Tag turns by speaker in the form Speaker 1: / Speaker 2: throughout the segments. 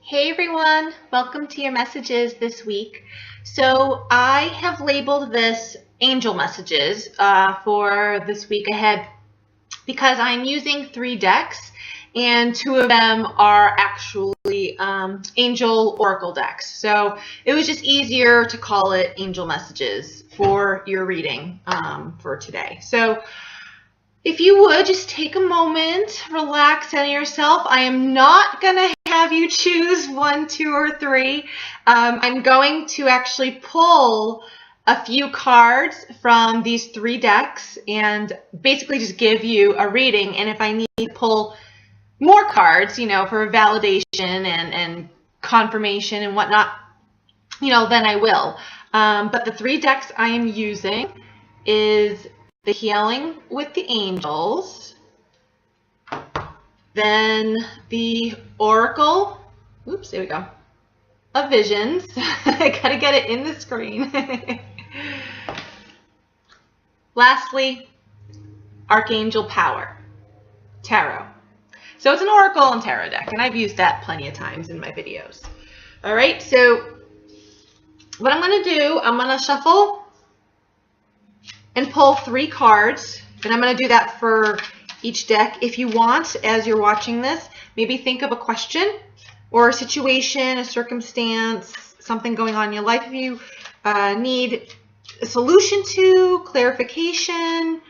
Speaker 1: Hey everyone, welcome to your messages this week. So I have labeled this angel messages for this week ahead because I'm using 3 decks and 2 of them are actually angel oracle decks. So it was just easier to call it angel messages for your reading for today. So if you would, just take a moment, relax on yourself. I am not going to have you choose 1, 2, or 3. I'm going to actually pull a few cards from these 3 decks and basically just give you a reading. And if I need to pull more cards, for validation and confirmation and whatnot, then I will. But the 3 decks I am using is the Healing with the Angels, then the Oracle, oops, there we go, of Visions. I gotta get it in the screen. Lastly, Archangel Power Tarot. So it's an Oracle and Tarot deck, and I've used that plenty of times in my videos. All right, so what I'm gonna do, I'm gonna shuffle and pull 3 cards, and I'm going to do that for each deck. If you want, as you're watching this, maybe think of a question or a situation, a circumstance, something going on in your life if you need a solution to, clarification,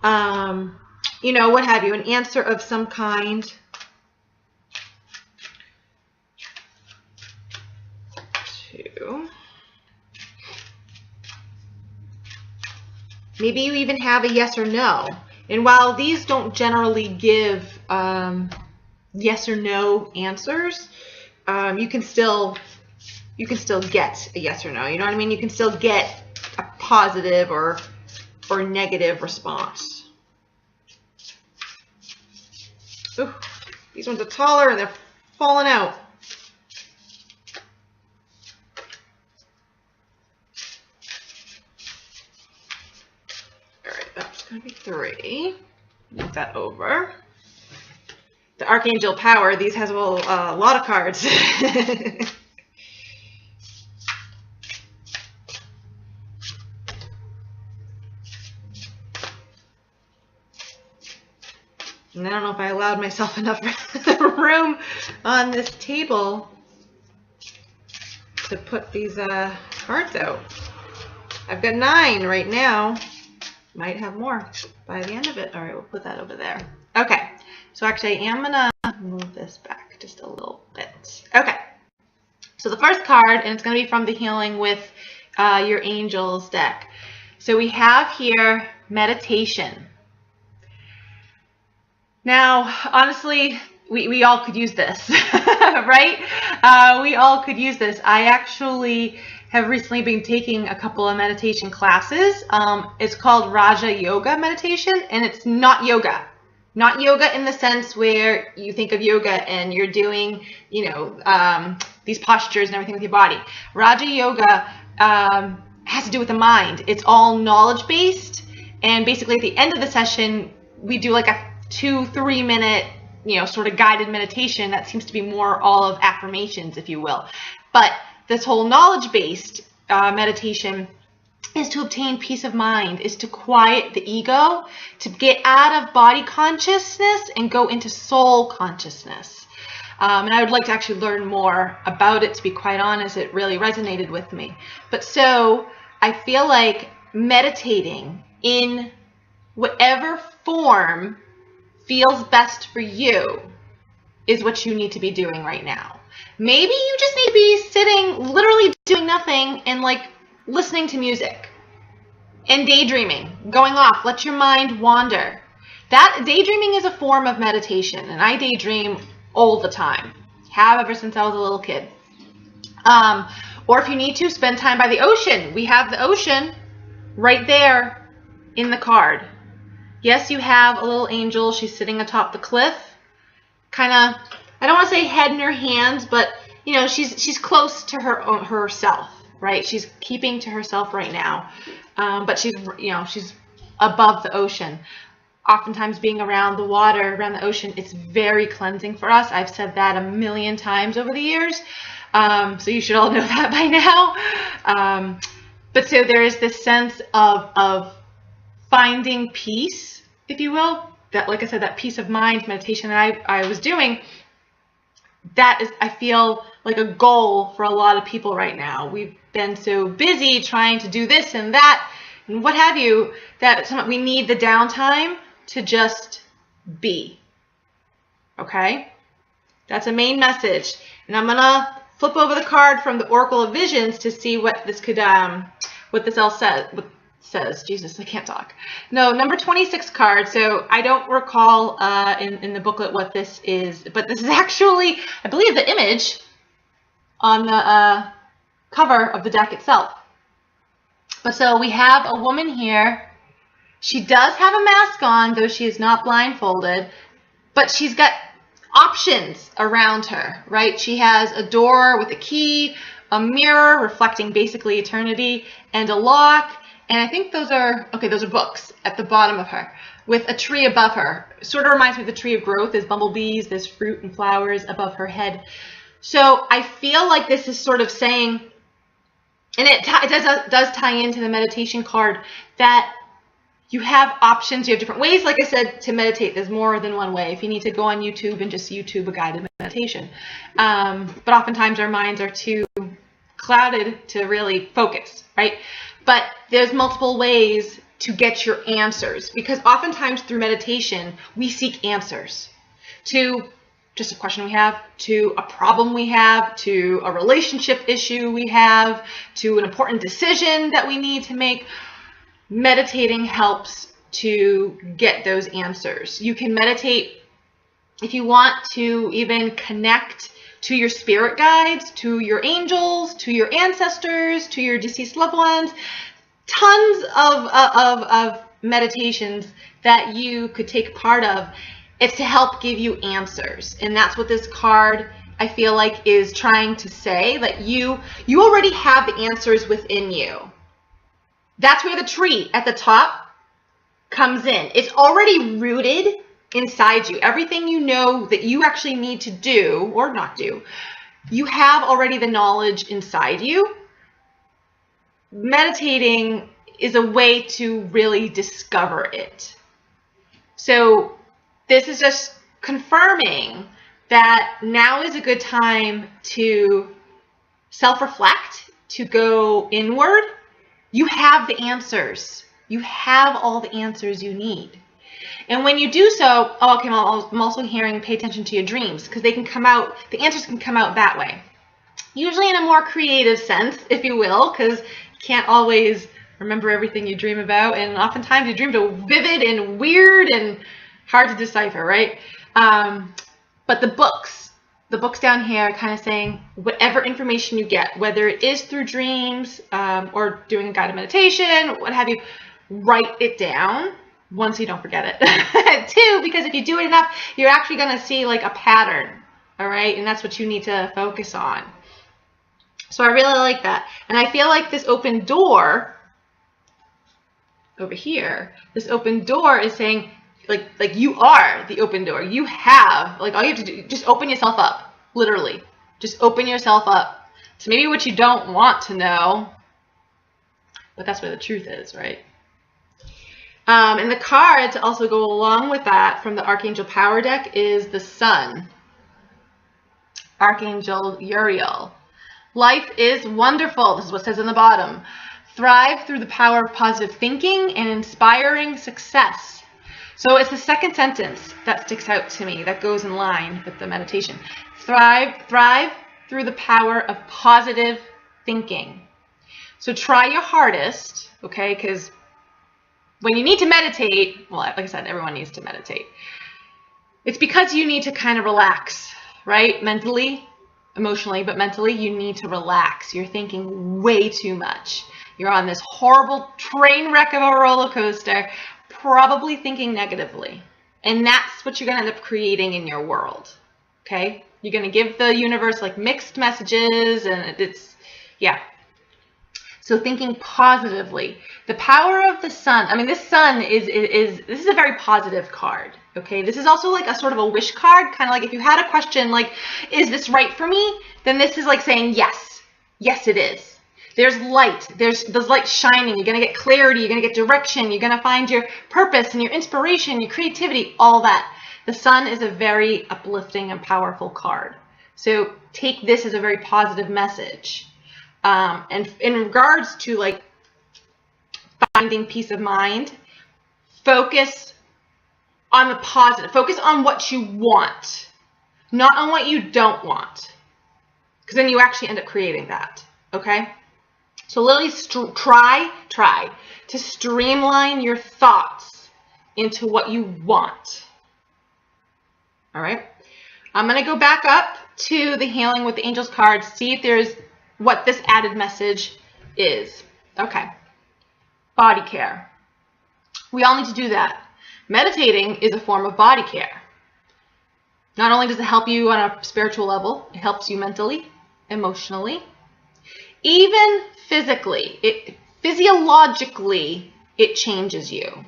Speaker 1: what have you, an answer of some kind. Maybe you even have a yes or no. And while these don't generally give yes or no answers, you can still get a yes or no. You know what I mean? You can still get a positive or negative response. Ooh, these ones are taller and they're falling out. Going to be 3. Move that over. The Archangel Power, these has a lot of cards. And I don't know if I allowed myself enough room on this table to put these cards out. I've got 9 right now. Might have more by the end of it. All right, we'll put that over there. Okay, so actually I am gonna move this back just a little bit. Okay, so the first card, and it's gonna be from the Healing with your Angels deck. So we have here meditation. Now, honestly, we all could use this, right? We all could use this. I actually have recently been taking a couple of meditation classes. It's called Raja Yoga meditation, and it's not yoga. Not yoga in the sense where you think of yoga and you're doing, these postures and everything with your body. Raja Yoga has to do with the mind. It's all knowledge-based, and basically at the end of the session, we do like a 2-3 minute, sort of guided meditation that seems to be more all of affirmations, if you will. But this whole knowledge-based meditation is to obtain peace of mind, is to quiet the ego, to get out of body consciousness and go into soul consciousness. And I would like to actually learn more about it, to be quite honest. It really resonated with me. But so I feel like meditating in whatever form feels best for you is what you need to be doing right now. Maybe you just need to be sitting, literally doing nothing, and listening to music and daydreaming, going off. Let your mind wander. That daydreaming is a form of meditation, and I daydream all the time. Have ever since I was a little kid. Or if you need to, spend time by the ocean. We have the ocean right there in the card. Yes, you have a little angel. She's sitting atop the cliff. Kind of, I don't want to say head in her hands, but she's close to herself, right? She's keeping to herself right now, but she's above the ocean. oftentimes being around the water, around the ocean, it's very cleansing for us. I've said that a million times over the years. So you should all know that by now. But so there is this sense of finding peace, if you will, that, like I said, that peace of mind meditation that I was doing, that is, I feel, like a goal for a lot of people right now. We've been so busy trying to do this and that and what have you, that we need the downtime to just be. Okay? That's a main message. And I'm going to flip over the card from the Oracle of Visions to see what this could, what this all says. Jesus, I can't talk. No, number 26 card. So I don't recall in the booklet what this is, but this is actually, I believe, the image on the cover of the deck itself. But so we have a woman here. She does have a mask on, though she is not blindfolded, but she's got options around her, right? She has a door with a key, a mirror reflecting basically eternity, and a lock. And I think those are books at the bottom of her, with a tree above her. Sort of reminds me of the tree of growth. There's bumblebees, there's fruit and flowers above her head. So I feel like this is sort of saying, and it does tie into the meditation card, that you have options, you have different ways, like I said, to meditate. There's more than one way. If you need to go on YouTube and just YouTube a guided meditation. But oftentimes our minds are too clouded to really focus, right? But there's multiple ways to get your answers, because oftentimes through meditation, we seek answers to just a question we have, to a problem we have, to a relationship issue we have, to an important decision that we need to make. Meditating helps to get those answers. You can meditate if you want to even connect to your spirit guides, to your angels, to your ancestors, to your deceased loved ones. Tons of meditations that you could take part of. It's to help give you answers. And that's what this card, I feel like, is trying to say, that you already have the answers within you. That's where the tree at the top comes in. It's already rooted inside you. Everything you know that you actually need to do or not do, you have already the knowledge inside you. Meditating is a way to really discover it. So this is just confirming that now is a good time to self-reflect, to go inward. You have the answers. You have all the answers you need. And when you do so, I'm also hearing pay attention to your dreams, because they can come out, the answers can come out that way. Usually in a more creative sense, if you will, because you can't always remember everything you dream about, and oftentimes your dreams are vivid and weird and hard to decipher, right? But the books down here are kind of saying whatever information you get, whether it is through dreams or doing a guided meditation, what have you, write it down. One, so you don't forget it. Two, because if you do it enough, you're actually going to see like a pattern, all right? And that's what you need to focus on. So I really like that. And I feel like this open door over here, this open door is saying, like you are the open door. You have, like, all you have to do, just open yourself up, literally. Just open yourself up to maybe what you don't want to know, but that's where the truth is, right? And the card to also go along with that from the Archangel Power deck is the Sun. Archangel Uriel. Life is wonderful. This is what it says in the bottom. Thrive through the power of positive thinking and inspiring success. So it's the second sentence that sticks out to me, that goes in line with the meditation. Thrive through the power of positive thinking. So try your hardest, okay? Because when you need to meditate, well, like I said, everyone needs to meditate. It's because you need to kind of relax, right? Mentally, emotionally, but mentally, you need to relax. You're thinking way too much. You're on this horrible train wreck of a roller coaster, probably thinking negatively. And that's what you're going to end up creating in your world, okay? You're going to give the universe like mixed messages, and it's, yeah. So thinking positively. The power of the sun. I mean, this sun this is a very positive card. Okay, this is also like a sort of a wish card, kind of like if you had a question like, is this right for me? Then this is like saying yes. Yes, it is. There's light. There's light shining. You're going to get clarity. You're going to get direction. You're going to find your purpose and your inspiration, your creativity, all that. The sun is a very uplifting and powerful card. So take this as a very positive message. And in regards to like finding peace of mind, focus on the positive. Focus on what you want, not on what you don't want. Because then you actually end up creating that. Okay? So literally try to streamline your thoughts into what you want. All right? I'm going to go back up to the Healing with the Angels card, see if there's what this added message is. Okay. Body care. We all need to do that. Meditating is a form of body care. Not only does it help you on a spiritual level, it helps you mentally, emotionally, even physically. Physiologically, it changes you.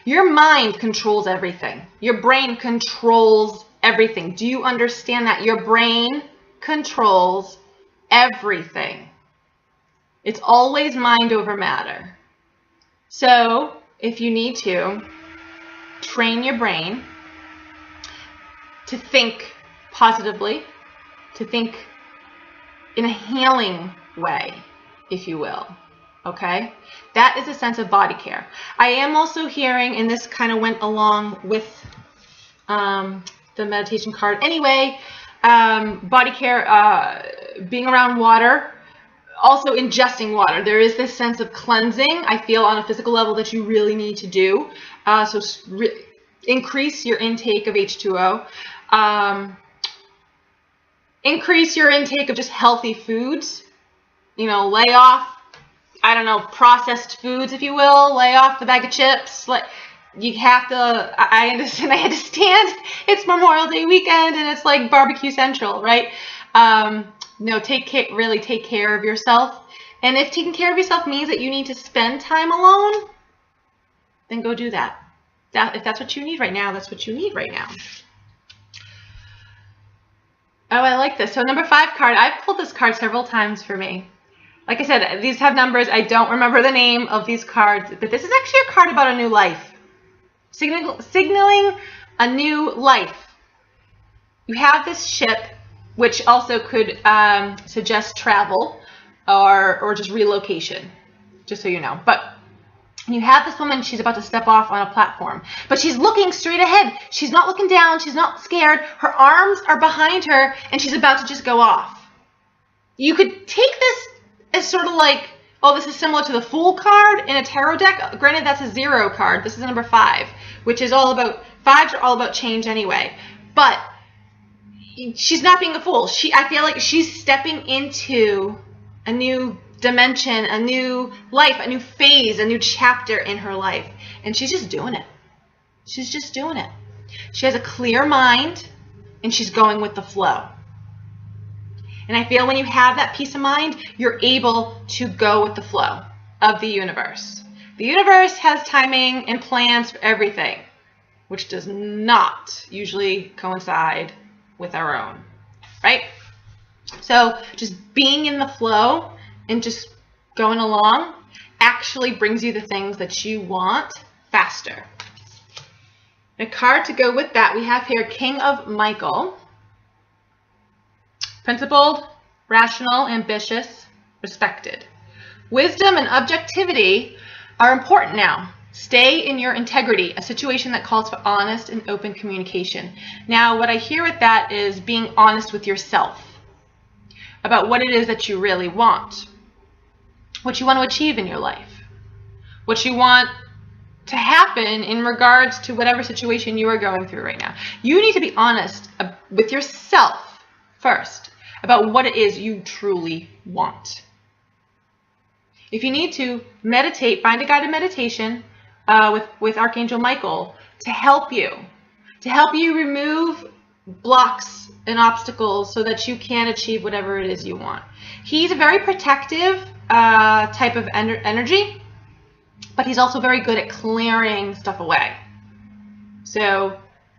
Speaker 1: Your mind controls everything. Your brain controls everything. Do you understand that? Your brain controls everything. It's always mind over matter. So if you need to, train your brain to think positively, to think in a healing way, if you will. Okay? That is a sense of body care. I am also hearing, and this kind of went along with the meditation card anyway, body care, being around water, also ingesting water. There is this sense of cleansing, I feel, on a physical level that you really need to do. So increase your intake of H2O. Increase your intake of just healthy foods. You know, lay off, I don't know, processed foods, if you will. Lay off the bag of chips. You have to, I understand it's Memorial Day weekend and it's like barbecue central, right? No, really take care of yourself. And if taking care of yourself means that you need to spend time alone, then go do that. If that's what you need right now, that's what you need right now. Oh, I like this. So number 5 card, I've pulled this card several times for me. Like I said, these have numbers. I don't remember the name of these cards, but this is actually a card about a new life. Signaling a new life. You have this ship, which also could suggest travel or just relocation, just so you know. But you have this woman, she's about to step off on a platform, but she's looking straight ahead. She's not looking down. She's not scared. Her arms are behind her, and she's about to just go off. You could take this as sort of like, oh, this is similar to the Fool card in a tarot deck. Granted, that's a 0 card. This is number 5, which is all about, 5s are all about change anyway. But she's not being a fool. I feel like she's stepping into a new dimension, a new life, a new phase, a new chapter in her life. And she's just doing it. She's just doing it. She has a clear mind, and she's going with the flow. And I feel when you have that peace of mind, you're able to go with the flow of the universe. The universe has timing and plans for everything, which does not usually coincide with our own, right? So just being in the flow and just going along actually brings you the things that you want faster. A card to go with that, we have here King of Michael. Principled, rational, ambitious, respected. Wisdom and objectivity are important now. Stay in your integrity, a situation that calls for honest and open communication. Now, what I hear with that is being honest with yourself about what it is that you really want, what you want to achieve in your life, what you want to happen in regards to whatever situation you are going through right now. You need to be honest with yourself first about what it is you truly want. If you need to meditate, find a guided meditation with Archangel Michael to help you remove blocks and obstacles so that you can achieve whatever it is you want. He's a very protective type of energy, but he's also very good at clearing stuff away. So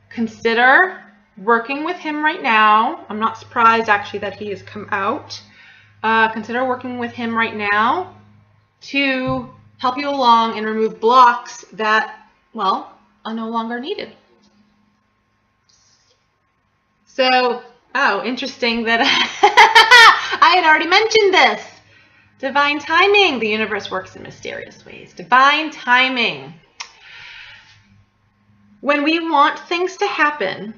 Speaker 1: consider working with him right now. I'm not surprised actually that he has come out. Consider working with him right now to help you along and remove blocks that, well, are no longer needed. So, oh, interesting that I had already mentioned this. Divine timing. The universe works in mysterious ways. Divine timing. When we want things to happen,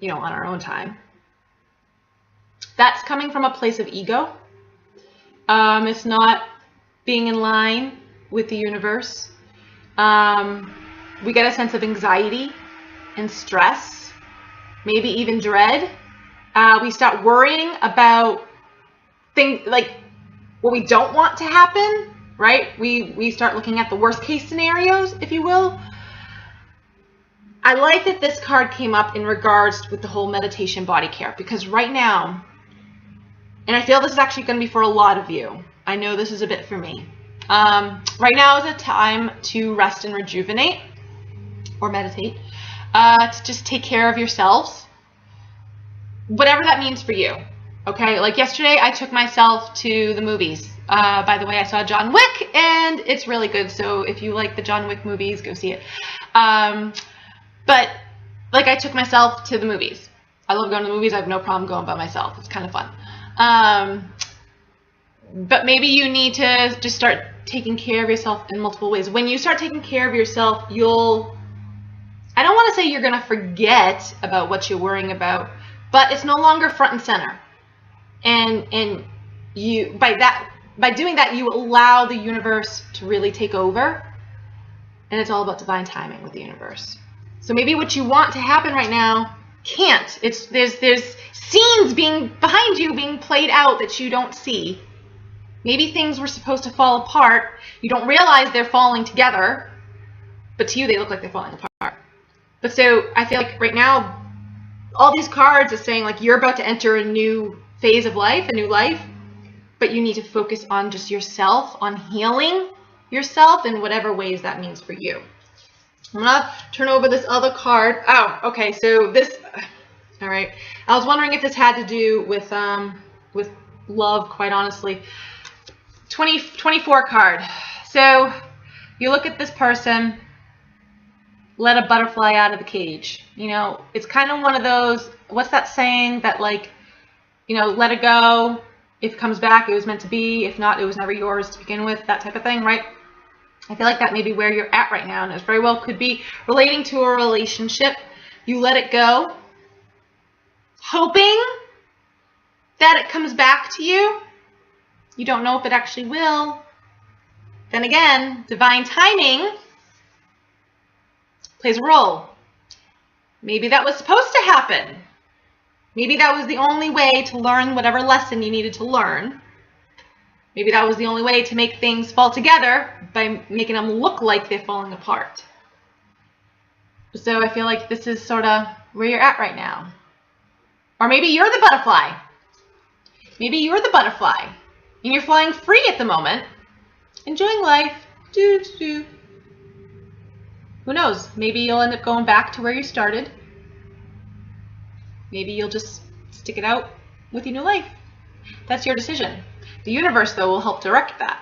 Speaker 1: you know, on our own time, that's coming from a place of ego. It's not being in line with the universe. We get a sense of anxiety and stress, maybe even dread. We start worrying about things like what we don't want to happen, right? We start looking at the worst case scenarios, if you will. I like that this card came up in regards with the whole meditation body care, because right now, and I feel this is actually going to be for a lot of you. I know this is a bit for me. Right now is a time to rest and rejuvenate or meditate, to just take care of yourselves, whatever that means for you. Okay, like yesterday I took myself to the movies. By the way, I saw John Wick and it's really good. So if you like the John Wick movies, go see it. But like I took myself to the movies. I love going to the movies. I have no problem going by myself. It's kind of fun. But maybe you need to just start taking care of yourself in multiple ways. When you start taking care of yourself, I don't want to say you're going to forget about what you're worrying about, but it's no longer front and center. And you, by doing that, you allow the universe to really take over. And it's all about divine timing with the universe. So maybe what you want to happen right now can't. There's scenes behind you being played out that you don't see. Maybe things were supposed to fall apart. You don't realize they're falling together, but to you they look like they're falling apart. But so I feel like right now, all these cards are saying like you're about to enter a new phase of life, a new life, but you need to focus on just yourself, on healing yourself in whatever ways that means for you. I'm gonna turn over this other card. Oh, okay, so this, all right. I was wondering if this had to do with love, quite honestly. 24 card. So you look at this person, let a butterfly out of the cage. You know, it's kind of one of those, what's that saying that like, you know, let it go. If it comes back, it was meant to be. If not, it was never yours to begin with, that type of thing, right? I feel like that may be where you're at right now, and it very well could be relating to a relationship. You let it go, hoping that it comes back to you. You don't know if it actually will. Then again, divine timing plays a role. Maybe that was supposed to happen. Maybe that was the only way to learn whatever lesson you needed to learn. Maybe that was the only way to make things fall together by making them look like they're falling apart. So I feel like this is sort of where you're at right now. Or maybe you're the butterfly. Maybe you're the butterfly and you're flying free at the moment, enjoying life. Who knows? Maybe you'll end up going back to where you started. Maybe you'll just stick it out with your new life. That's your decision. The universe, though, will help direct that.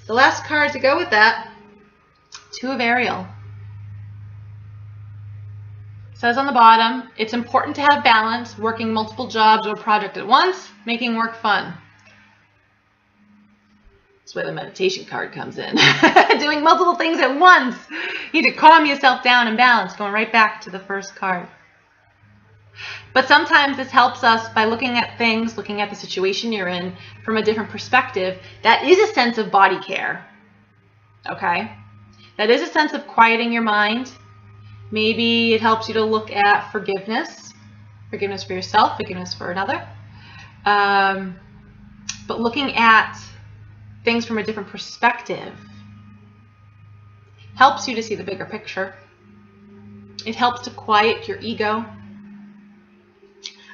Speaker 1: The last card to go with that, Two of Ariel. It says on the bottom, it's important to have balance, working multiple jobs or project at once, making work fun. That's where the meditation card comes in. Doing multiple things at once. You need to calm yourself down and balance, going right back to the first card. But sometimes this helps us by looking at things, looking at the situation you're in from a different perspective. That is a sense of body care. Okay? That is a sense of quieting your mind. Maybe it helps you to look at forgiveness. Forgiveness for yourself, forgiveness for another. But looking at things from a different perspective helps you to see the bigger picture. It helps to quiet your ego.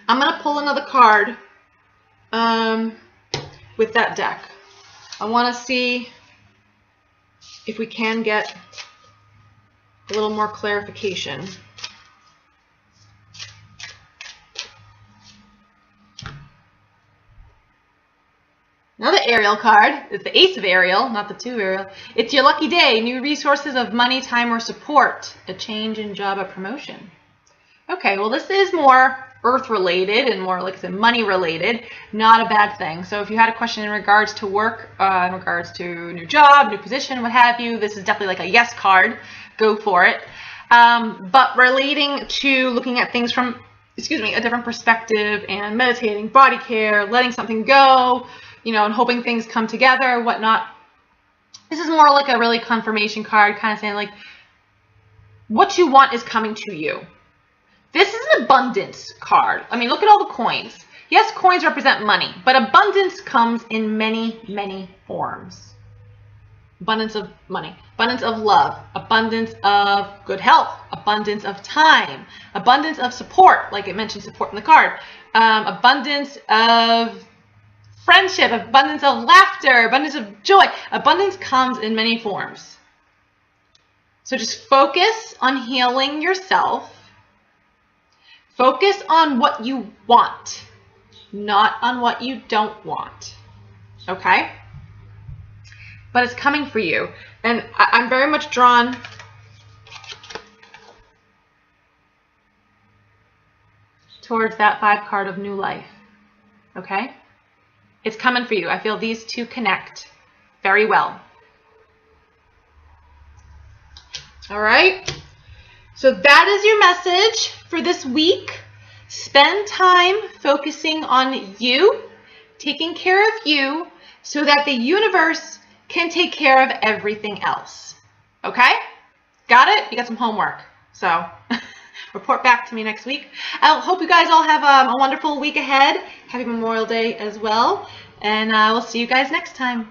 Speaker 1: I'm going to pull another card. with that deck. I want to see if we can get a little more clarification. Another Ariel card. It's the Ace of Ariel, not the 2 Ariel. It's your lucky day. New resources of money, time, or support. A change in job or promotion. Okay, well this is more earth related and more, like I said, money related. Not a bad thing. So if you had a question in regards to work, in regards to new job, new position, what have you, this is definitely like a yes card. Go for it. But relating to looking at things from, a different perspective and meditating, body care, letting something go, and hoping things come together, whatnot. This is more like a really confirmation card, kind of saying like, what you want is coming to you. This is an abundance card. I mean, look at all the coins. Yes, coins represent money, but abundance comes in many, many forms. Abundance of money, abundance of love, abundance of good health, abundance of time, abundance of support, like it mentioned support in the card, abundance of friendship, abundance of laughter, abundance of joy. Abundance comes in many forms. So just focus on healing yourself. Focus on what you want, not on what you don't want. Okay? But it's coming for you. And I'm very much drawn towards that 5 card of new life. Okay? It's coming for you. I feel these two connect very well. All right. So that is your message for this week. Spend time focusing on you, taking care of you, so that the universe can take care of everything else. Okay? Got it? You got some homework. So report back to me next week. I hope you guys all have a wonderful week ahead. Happy Memorial Day as well. And we'll see you guys next time.